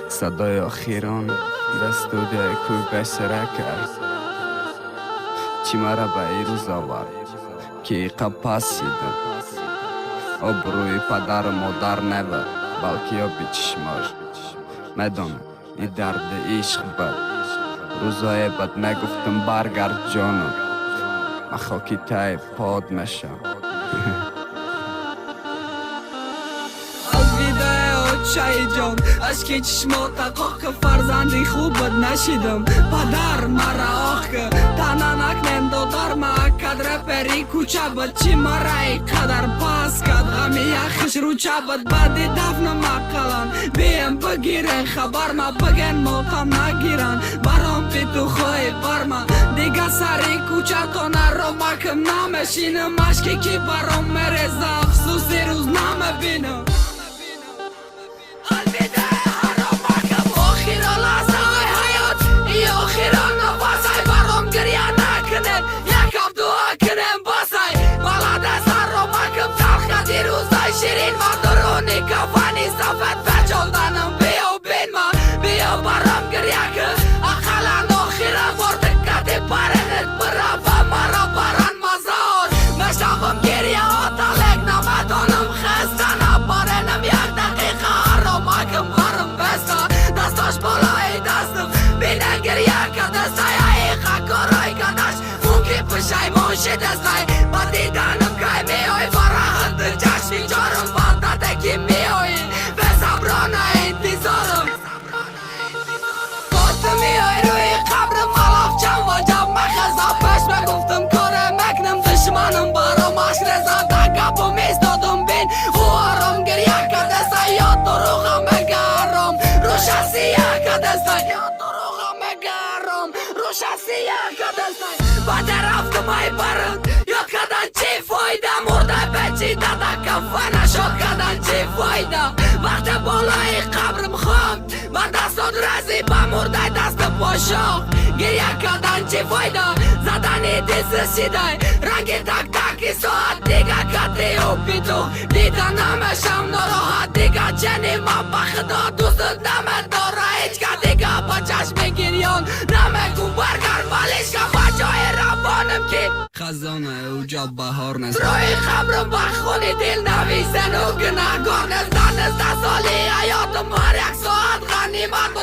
صدای آخیران در استودیوی کوی بسره کرد چی مرا به ای روز آورد که ای قپس شیدم آبروی پدر و مادر نبود بلکه یا بیچشماش میدانم این درد عشق بود روزای بد نگفتم برگرد جانم من خاکی تای پاد میشم شای جان اشکی چشمات قاق که فرزندی خوبت نشیدم پدر مرا آخ که تنها نکنم دادر ما کدر پری کوچه بد چی مرا ای قدر پاس کد غمی یخش رو چه بد بعدی دفن مقلان بیم بگیرن خبر ما بگن موتم نگیرن برام پی تو خوی برما دیگه سری کوچه تا نرو مکم نمشینم اشکی که برام مرز افسوسی روز نمبینم شیرین ما درونی کفانی صفت بچالدنم بیو بین ما بیو برام گریه که اقلن آخیره بردکتی پرنت برابا مرا بران مزار مشتاقم گریه ها تلک نمدانم خستن پرنم یک دقیقه هر رو مکم برم بستا دستاش بالای دستم بینه گریه که دستای ایقا کارای کدش مونکی پشای موشی دستای با دیدنم که میوی فرحند جشنی جارم که میایی به صبرانه انتظارم گفتم میایی روی قبرم ملاف چند واجب مخزا پش بگفتم کاره مکنم دشمنم برام عشق رزا دکبو میستادم بین خوارم گریه کدسته یا دروغم بگرم رو شخصیه کدسته یا دروغم بگرم رو شخصیه کدسته با رفتم ای برد یا کدن چی فایده مرده بچی دادا کفانه شد کدن چی فایده وقت بالای قبرم خواند و دستان رزی با مرده دست پاشا گریه کدن چی فایده زدنی دیز رسیده رنگی تک تکی ساعت دیگه کتی و پیتو دیده نمشم نراحت دیگه چنی من بخدا دوست نمه داره هیچ که دیگه با چشم گریان نمگو برگر ولیش که بجای ربانم که خزانه اوجا بهار نست روی خبرم بخونی دل نویسن و گناهگار نزدن 10 سالی حیاتم هر یک ساعت غنیمت بود